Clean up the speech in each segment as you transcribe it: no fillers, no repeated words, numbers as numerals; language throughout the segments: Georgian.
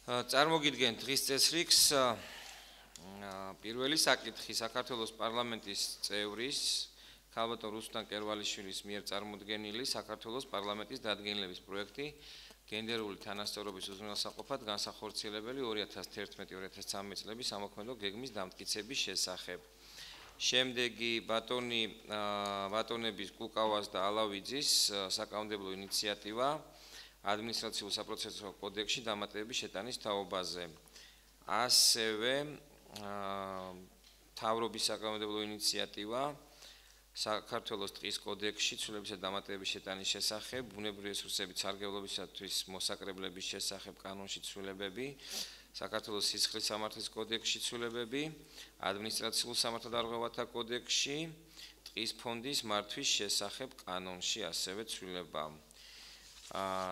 წარმოგიდგენთ დღის წესრიგს პირველი საკითხი საქართველოს პარლამენტის წევრის ქალბატონ რუსტან კერვალიშვილის მიერ წარმოდგენილი საქართველოს პარლამენტის დადგენილების პროექტი გენდერული თანასწორობის უზრუნველსაყოფად განსახორციელებელი 2011-2013 წლების სამოქმედო გეგმის დამტკიცების შესახებ. შემდეგი ბატონების კუკავას და ალავიძის საკანონმდებლო ინიციატივა ადმინისტრაციულ საპროცესო კოდექსში დამატებების შეტანის თაობაზე. ასევე მთავრობის საკანონმდებლო ინიციატივა საქართველოს ტყის კოდექსში ცვლილებისა და დამატებების შეტანის შესახებ, ბუნებრივი რესურსების სარგებლობისათვის მოსაკრებლების შესახებ კანონში ცვლილებები, საქართველოს სისხლის სამართლის კოდექსში ცვლილებები, ადმინისტრაციულ სამართალდარღვევათა კოდექსში, ტყის ფონდის მართვის შესახებ კანონში ასევე ცვლილება.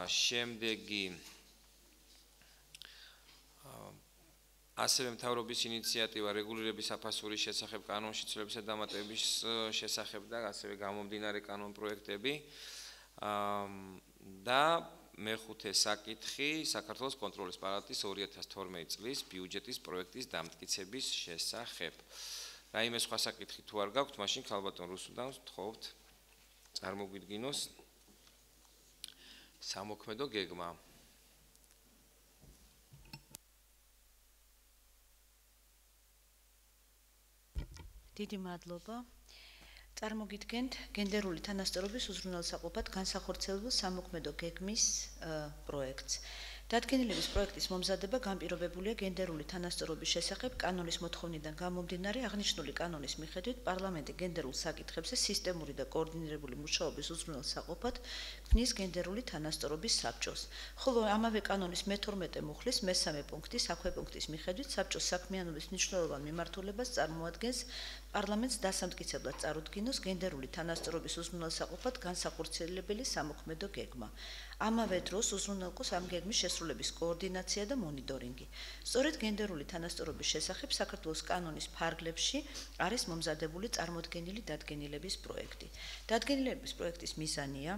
შემდეგი ასევე მთავრობის ინიციატივა რეგულირების საფასურის შესახებ კანონში ცვლილებისა და დამატებების შესახებ და ასევე გამომდინარე კანონ პროექტები და მეხუთე საკითხი საქართველოს კონტროლის პალატის 2012 წლის ბიუჯეტის პროექტის დამტკიცების შესახებ. რაიმე სხვა საკითხი თუ არ გაქვთ, მაშინ ქალბატონ რუსუდანს ვთხოვთ წარმოგვიდგინოს სამოქმედო გეგმა. დიდი მადლობა. წარმოგიდგენთ გენდერული თანასწორობის უზრუნველსაყოფად განსახორციელებელ სამოქმედო გეგმის პროექტს. დადგენილების პროექტის მომზადება განპირობებულია გენდერული თანასწორობის შესახებ კანონის მოთხოვნიდან გამომდინარე აღნიშნული კანონის მიხედვით პარლამენტი გენდერულ საკითხებზე სისტემური და კოორდინირებული მუშაობის უზრუნველსაყოფად ქმნის გენდერული თანასწორობის საბჭოს. ხოლო ამავე კანონის მე-12 მუხლის მე-3 პუნქტის საქვეპუნქტის მიხედვით საბჭოს საქმიანობის მნიშვნელოვან მიმართულებას წარმოადგენს პარლამენტს დასამტკიცებლად წარუდგინოს გენდერული თანასწორობის უზრუნველსაყოფად განსახორციელებელი სამოქმედო გეგმა. ამავე დროს უზრუნველყოს ამ გეგმის შესრულების კოორდინაცია და მონიტორინგი. სწორედ გენდერული თანასწორობის შესახებ საქართველოს კანონის ფარგლებში არის მომზადებული წარმოდგენილი დადგენილების პროექტი. დადგენილების პროექტის მიზანია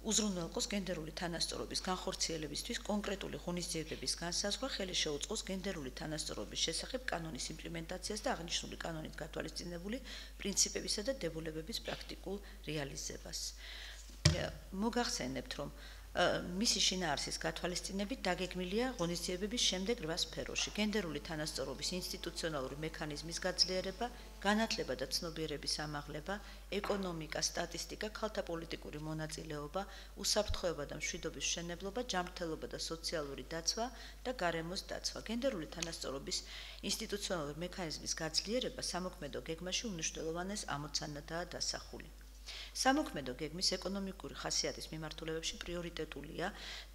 უზრუნველყოს გენდერული თანასწორობის განხორციელებისთვის კონკრეტული ღონისძიებების განსაზღვრა, ხელი შეუწყოს გენდერული თანასწორობის შესახებ კანონის იმპლემენტაციას და აღნიშნული კანონით გათვალისწინებული პრინციპებისა და დებულებების პრაქტიკულ რეალიზებას. მოგახსენებთ, რომ მისი შინაარსის გათვალისწინებით დაგეგმილია ღონისძიებების შემდეგ 8 სფეროში: გენდერული თანასწორობის ინსტიტუციონალური მექანიზმის გაძლიერება, განათლება და ცნობიერების ამაღლება, ეკონომიკა, სტატისტიკა, ქალთა პოლიტიკური მონაწილეობა, უსაფრთხოება და მშვიდობის მშენებლობა, ჯანმრთელობა და სოციალური დაცვა და გარემოს დაცვა. გენდერული თანასწორობის ინსტიტუციონალური მექანიზმის გაძლიერება სამოქმედო გეგმაში უმნიშვნელოვანეს ამოცანადაა დასახული. სამოქმედო გეგმის ეკონომიკური ხასიათის მიმართულებებში პრიორიტეტულია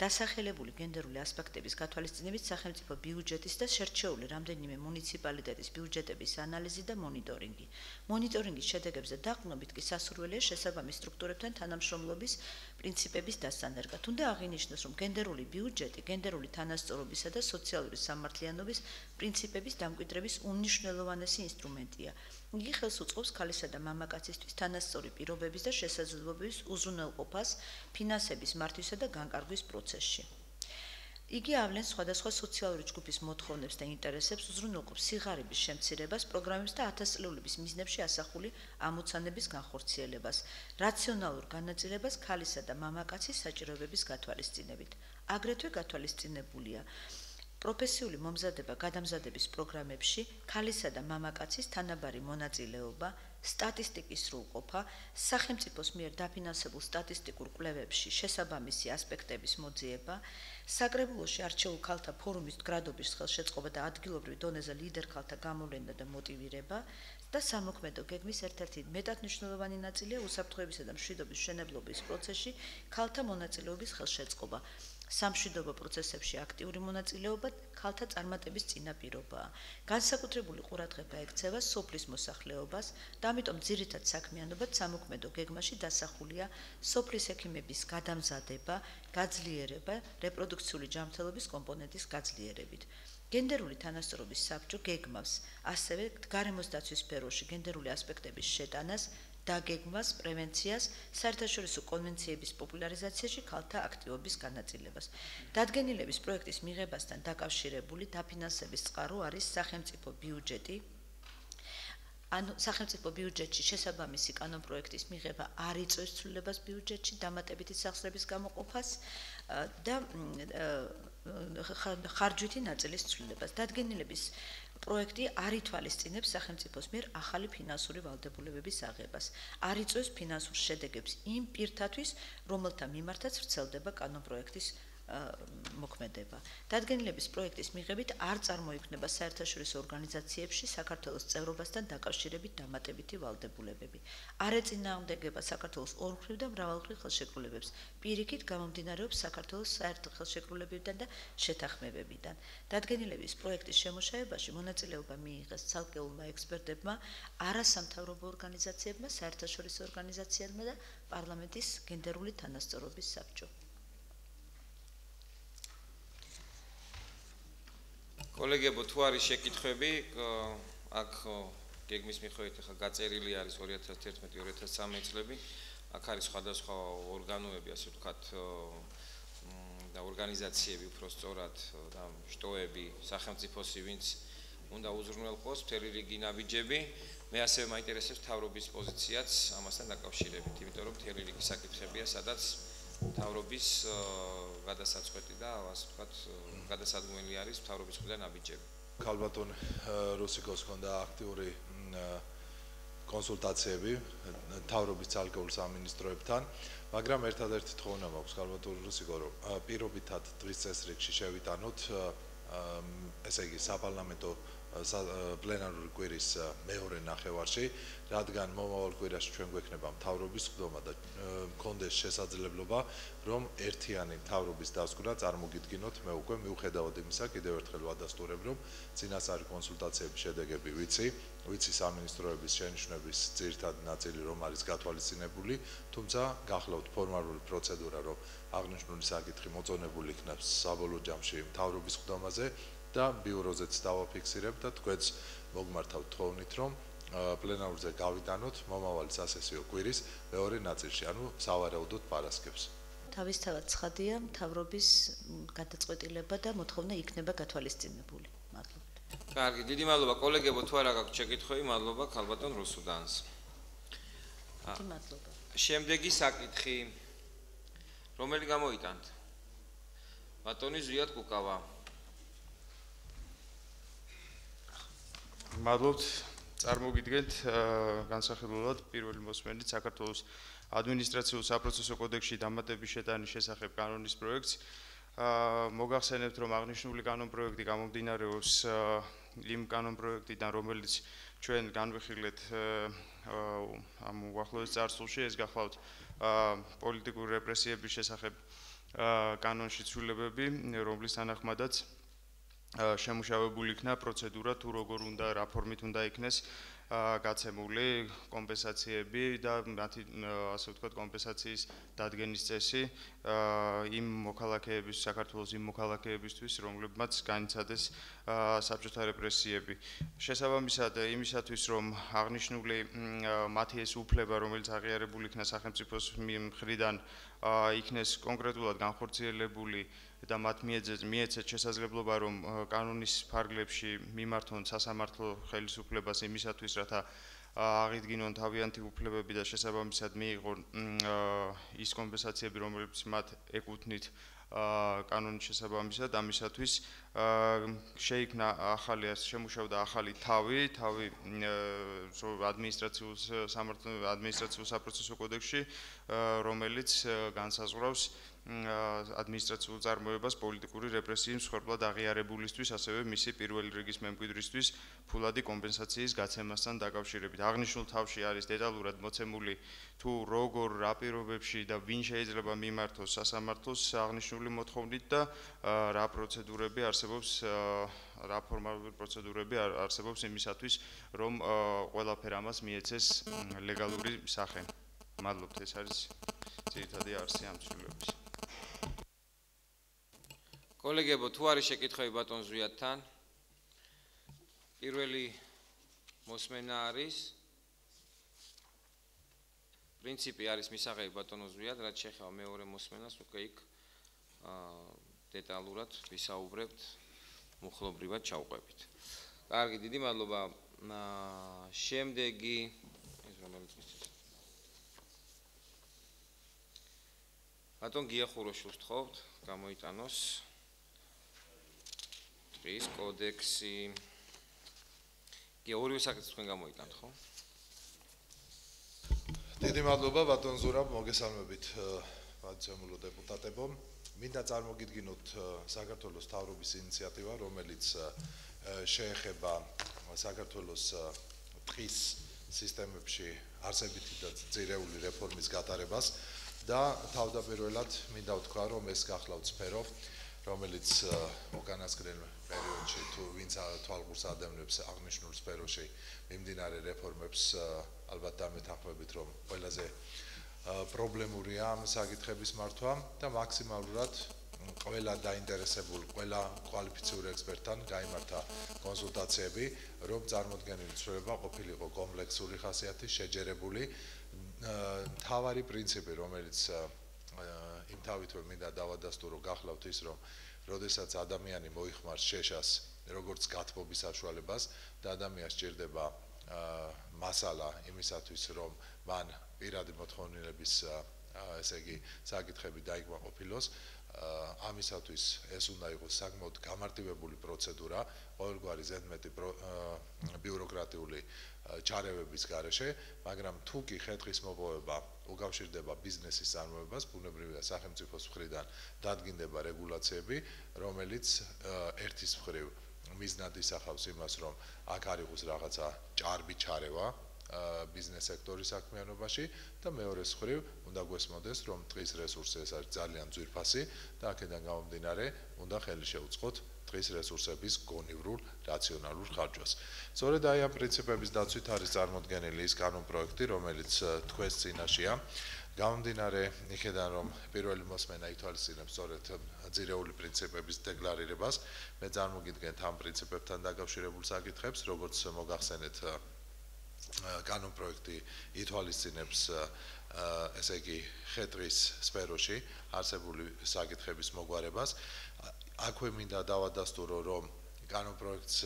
დასახელებული გენდერული ასპექტების გათვალისწინებით სახელმწიფო ბიუჯეტის და შერჩეული რამდენიმე მუნიციპალიტეტის ბიუჯეტების ანალიზი და მონიტორინგი. მონიტორინგის შედეგებზე დაყრდნობით კი სასურველია შესაბამის სტრუქტურებთან თანამშრომლობის პრინციპების დასანერგა. თუნდა აღინიშნოს, რომ გენდერული ბიუჯეტი გენდერული თანასწორობისა და სოციალური სამართლიანობის პრინციპების დამკვიდრების უმნიშვნელოვანესი ინსტრუმენტია. იგი ხელს უწყობს ქალისა და მამაკაცისთვის თანასწორი პირობების და შესაძლებლობების უზრუნველყოფას ფინანსების მართვისა და განკარგვის პროცესში. იგი ავლენს სხვადასხვა სოციალური ჯგუფის მოთხოვნებს და ინტერესებს, უზრუნველყოფს სიღარიბის შემცირებას, პროგრამებს და ათასწლეულების მიზნებში ასახული ამოცანების განხორციელებას, რაციონალურ განაწილებას ქალისა და მამაკაცის საჭიროებების გათვალისწინებით. აგრეთვე გათვალისწინებულია პროფესიული მომზადება გადამზადების პროგრამებში, ქალისა და მამაკაცის თანაბარი მონაწილეობა, სტატისტიკის სრულყოფა, სახელმწიფოს მიერ დაფინანსებულ სტატისტიკურ კვლევებში შესაბამისი ასპექტების მოძიება, საკრებულოში არჩეულ ქალთა ფორუმის მდგრადობის ხელშეწყობა და ადგილობრივ დონეზე ლიდერ ქალთა გამოვლენა და მოტივირება და სამოქმედო გეგმის ერთ-ერთი მეტად მნიშვნელოვანი ნაწილია უსაფრთხოებისა და მშვიდობის მშენებლობის პროცესში ქალთა მონაწილეობის ხელშეწყობა. სამშვიდობო პროცესებში აქტიური მონაწილეობა ქალთა წარმატების წინაპირობაა. განსაკუთრებული ყურადღება ექცევა სოფლის მოსახლეობას და ამიტომ ძირითად საქმიანობად სამოქმედო გეგმაში დასახულია სოფლის ექიმების გადამზადება, გაძლიერება, რეპროდუქციული ჯანმრთელობის კომპონენტის გაძლიერებით. გენდერული თანასწორობის საბჭო გეგმავს ასევე გარემოს დაცვის სფეროში გენდერული ასპექტების შეტანას, დაგეგმვას, პრევენციას, საერთაშორისო კონვენციების პოპულარიზაციაში ქალთა აქტივობის განაწილებას. დადგენილების პროექტის მიღებასთან დაკავშირებული დაფინანსების წყარო არის სახელმწიფო ბიუჯეტი. სახელმწიფო ბიუჯეტში შესაბამისი კანონპროექტის მიღება არ იწვევს ცვლილებას ბიუჯეტში დამატებითი სახსრების გამოყოფას და ხარჯვითი ნაწილის ცვლილებას. დადგენილების პროექტი არ ითვალისწინებს სახელმწიფოს მიერ ახალი ფინანსური ვალდებულებების აღებას. არ იწვევს ფინანსურ შედეგებს იმ პირთათვის, რომელთა მიმართაც ვრცელდება კანონპროექტის მოქმედება. დადგენილების პროექტის მიღებით არ წარმოიქმნება საერთაშორისო ორგანიზაციებში საქართველოს წევრობასთან დაკავშირებით დამატებითი ვალდებულებები. არ ეწინააღმდეგება საქართველოს ორმხრივ და მრავალმხრივ ხელშეკრულებებს. პირიქით გამომდინარეობს საქართველოს საერთო ხელშეკრულებებიდან და შეთანხმებებიდან. დადგენილების პროექტის შემუშავებაში მონაწილეობა მიიღეს ცალკეულმა ექსპერტებმა, არასამთავრობო ორგანიზაციებმა, საერთაშორისო ორგანიზაციებმა და პარლამენტის გენდერული თანასწორობის საბჭომ. კოლეგებო, თუ არის შეკითხვები, აქ გეგმის მიხედვით ახლა გაწერილი არის 2011-2013 წლები. აქ არის სხვადასხვა ორგანოები, ასე ვთქვათ, და ორგანიზაციები უფრო სწორად და შტოები სახელმწიფოსი, ვინც უნდა უზრუნველყოს მთელი რიგი ნაბიჯები. მე ასევე მაინტერესებს მთავრობის პოზიციაც ამასთან დაკავშირებით, იმიტომ რომ მთელი რიგი საკითხებია, სადაც მთავრობის გადასაწყვეტი და ასე ვთქვათ, გადასადგმელი არის მთავრობის მხრიდან ნაბიჯები. ქალბატონ რუსიკოს ჰქონდა აქტიური კონსულტაციები მთავრობის ცალკეულ სამინისტროებთან, მაგრამ ერთადერთი თხოვნა მაქვს ქალბატონ რუსიკო, რომ პირობითად დღის წესრიგში შევიტანოთ, ესე იგი საპარლამენტო პლენარული კვირის მეორე ნახევარში, რადგან მომავალ კვირაში ჩვენ გვექნება მთავრობის ხდომა და მქონდეს შესაძლებლობა, რომ ერთიანი მთავრობის დასკვნა წარმოგიდგინოთ. მე უკვე მიუხედავად იმისა, კიდევ ერთხელ ვადასტურებ, რომ წინასწარი კონსულტაციების შედეგები ვიცი სამინისტროების შენიშვნების ძირითადი ნაწილი რომ არის გათვალისწინებული, თუმცა გახლავთ ფორმალური პროცედურა, რომ აღნიშნული საკითხი მოწონებული იქნას საბოლოო ჯამში მთავრობის ხდომაზე და ბიუროზეც დავაფიქსირებთ და თქვენც მოგმართავთ თხოვნით, რომ პლენარზე გავიტანოთ მომავალი სასესიო კვირის მეორე ნაწილში, ანუ სავარაუდოდ პარასკევს. თავისთავად ცხადია, მთავრობის გადაწყვეტილება და მოთხოვნა იქნება გათვალისწინებული. მადლობა. კარგი, დიდი მადლობა კოლეგებო, თუ არა გაქვთ შეკითხვები, მადლობა ქალბატონ რუსუდანს. დიდი მადლობა. შემდეგი საკითხი, რომელი გამოიტანთ? ბატონი ზვიად კუკავა. მადლობთ, წარმოგიდგენთ განსახილველად პირველი მოსმენით საქართველოს ადმინისტრაციულ საპროცესო კოდექსში დამატების შეტანის შესახებ კანონის პროექტს. მოგახსენებთ, რომ აღნიშნული კანონპროექტი გამომდინარეობს იმ კანონპროექტიდან, რომელიც ჩვენ განვიხილეთ ამ უახლოეს წარსულში, ეს გახლავთ პოლიტიკური რეპრესიების შესახებ კანონში ცვლილებები, რომლის თანახმადაც შემუშავებული იქნა პროცედურა, თუ როგორ უნდა, რა ფორმით უნდა იქნეს გაცემული კომპენსაციები და მათი, ასე ვთქვათ, კომპენსაციის დადგენის წესი იმ მოქალაქეების, საქართველოს იმ მოქალაქეებისთვის, რომლებმაც განიცადეს საბჭოთა რეპრესიები. შესაბამისად, იმისათვის, რომ აღნიშნული მათი ეს უფლება, რომელიც აღიარებული იქნა სახელმწიფოს მხრიდან, იქნეს კონკრეტულად განხორციელებული და მათ მიეცეთ შესაძლებლობა, რომ კანონის ფარგლებში მიმართონ სასამართლო ხელისუფლებას იმისათვის, რათა აღიდგინონ თავიანთი უფლებები და შესაბამისად მიიღონ ის კომპენსაციები, რომლებიც მათ ეკუთვნით კანონის შესაბამისად, ამისათვის შეიქმნა ახალი, შემუშავდა ახალი თავი ადმინისტრაციულ საპროცესო კოდექსში, რომელიც განსაზღვრავს ადმინისტრაციულ წარმოებას პოლიტიკური რეპრესიის მსხვერპლად აღიარებულისთვის, ასევე მისი პირველი რიგის მემკვიდრისთვის ფულადი კომპენსაციის გაცემასთან დაკავშირებით. აღნიშნულ თავში არის დეტალურად მოცემული თუ როგორ, რა პირობებში და ვინ შეიძლება მიმართოს სასამართლოს აღნიშნული მოთხოვნით და რა პროცედურები არსებობს, რა ფორმალური პროცედურები არსებობს იმისათვის, რომ ყველაფერ ამას მიეცეს ლეგალური სახე. მადლობთ, ეს არის ძირითადი არსი ამ ცვლილებების. კოლეგებო, თუ არის შეკითხვები ბატონ ზვიადთან? პირველი მოსმენა არის პრინციპი არის მისაღები ბატონო ზვიად, რაც შეეხება მეორე მოსმენას, უკვე იქ დეტალურად ვისაუბრებთ, მუხლობრივად ჩავყვებით. კარგი, დიდი მადლობა. შემდეგი ეს რომელიც ბატონ გიახუროშვილს ვთხოვთ, გამოიტანოს ტყის კოდექსი. ორივე საკითხს თქვენ გამოიტანთ, ხო? დიდი მადლობა ბატონ ზურაბ, მოგესალმებით მადლობელო დეპუტატებო. მინდა წარმოგიდგინოთ საქართველოს მთავრობის ინიციატივა, რომელიც შეეხება საქართველოს ტყის სისტემებში არსებითი და ძირეული რეფორმის გატარებას და თავდაპირველად მინდა ვთქვა, რომ ეს გახლავთ სფერო, რომელიც უკანასკნელ პერიოდში თუ ვინც თვალყურს ადევნებს აღნიშნულ სფეროში მიმდინარე რეფორმებს ალბათ დამეთანხმებით, რომ ყველაზე პრობლემურია ამ საკითხების მართვა და მაქსიმალურად ყველა დაინტერესებულ, ყველა კვალიფიციური ექსპერტთან გაიმართა კონსულტაციები, რომ წარმოდგენილი ცვლილება ყოფილიყო კომპლექსური ხასიათის, შეჯერებული. მთავარი პრინციპი, რომელიც იმ თავითვე მინდა დავადასტურო, გახლავთ ის, რომ როდესაც ადამიანი მოიხმარს შეშას, როგორც გათბობის საშუალებას და ადამიანს სჭირდება მასალა იმისათვის, რომ მან პირადი მოთხოვნილების ესე იგი საკითხები დაიკმაყოფილოს, ამისათვის ეს უნდა იყოს საკმაოდ გამარტივებული პროცედურა, ყოველგვარი ზედმეტი ბიუროკრატიული ჩარევების გარეშე, მაგრამ თუ კი ხე-ტყის მოპოვება უკავშირდება ბიზნესის წარმოებას, ბუნებრივია სახელმწიფოს მხრიდან დადგინდება რეგულაციები, რომელიც ერთის მხრივ მიზნად ისახავს იმას, რომ აქ არ იყოს რაღაცა ჭარბი ჩარევა ბიზნეს სექტორის საქმიანობაში და მეორეს მხრივ უნდა გვესმოდეს, რომ ტყის რესურსი ეს არის ძალიან ძვირფასი და აქედან გამომდინარე უნდა ხელი შეუწყოთ ტყის რესურსების გონივრულ რაციონალურ ხარჯვას. სწორედ აი ამ პრინციპების დაცვით არის წარმოდგენილი ის კანონპროექტი, რომელიც თქვენს წინაშეა. გამომდინარე იქედან, რომ პირველი მოსმენა ითვალისწინებს სწორედ ძირეული პრინციპების დეკლარირებას, მე წარმოგიდგენთ ამ პრინციპებთან დაკავშირებულ საკითხებს, როგორც მოგახსენეთ კანონპროექტი ითვალისწინებს ესე იგი ხე-ტყის სფეროში არსებული საკითხების მოგვარებას. აქვე მინდა დავადასტურო, რომ კანონპროექტს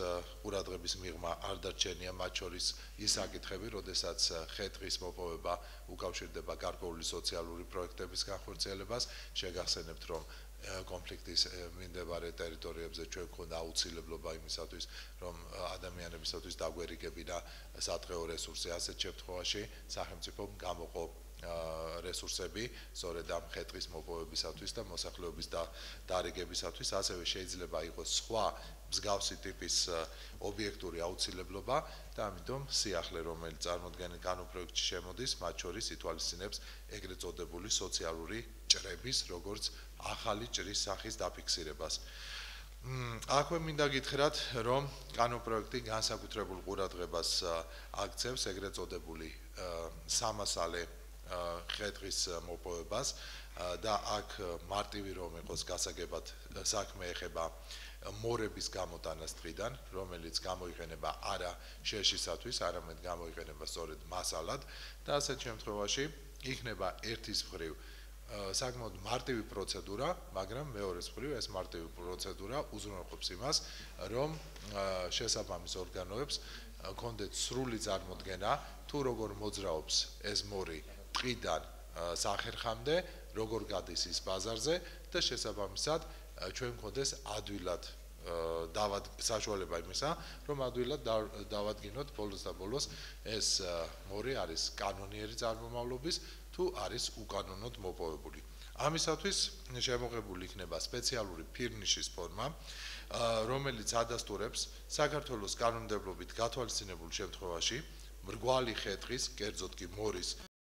ყურადღების მიღმა არ დარჩენია, მათ შორის ის საკითხები, როდესაც ხე-ტყის მოპოვება უკავშირდება გარკვეული სოციალური პროექტების განხორციელებას. შეგახსენებთ, რომ კონფლიქტის მიმდებარე ტერიტორიებზე ჩვენ გვქონდა აუცილებლობა იმისათვის, რომ ადამიანებისათვის დაგვერიგებინა სადღეო რესურსი. ასეთ შემთხვევაში სახელმწიფომ გამოყო რესურსები სწორედ ამ ხე-ტყის მოპოვებისათვის და მოსახლეობის დარიგებისათვის, ასევე შეიძლება იყოს სხვა მსგავსი ტიპის ობიექტური აუცილებლობა და ამიტომ სიახლე, რომელიც წარმოდგენილ კანონპროექტში შემოდის, მათ შორის ითვალისწინებს ეგრეთ წოდებული სოციალური ჭრების, როგორც ახალი ჭრის სახის დაფიქსირებას. აქვე მინდა გითხრათ, რომ კანონპროექტი განსაკუთრებულ ყურადღებას აქცევს ეგრეთ წოდებული სამასალე ხე-ტყის მოპოვებას და აქ მარტივი რომ იყოს გასაგებად საქმე ეხება მორების გამოტანას ტყიდან, რომელიც გამოიყენება არა შეშისათვის, არამედ გამოიყენება სწორედ მასალად და ასეთ შემთხვევაში იქნება ერთის მხრივ საკმაოდ მარტივი პროცედურა, მაგრამ მეორეს მხრივ ეს მარტივი პროცედურა უზრუნველყოფს იმას, რომ შესაბამის ორგანოებს კონდეთ სრული წარმოდგენა, თუ როგორ მოძრაობს ეს მორი ტყიდან სახერხამდე, როგორ გადის ის ბაზარზე და შესაბამისად ჩვენ გქონდეს ადვილად საშუალება იმისა, რომ ადვილად დავადგინოთ ბოლოს და ბოლოს ეს მორი არის კანონიერი წარმომავლობის თუ არის უკანონოდ მოპოვებული. ამისათვის შემოღებული იქნება სპეციალური ფირნიშის ფორმა, რომელიც ადასტურებს საქართველოს კანონმდებლობით გათვალისწინებულ შემთხვევაში მრგვალი ხე-ტყის, კერძოდ კი მორის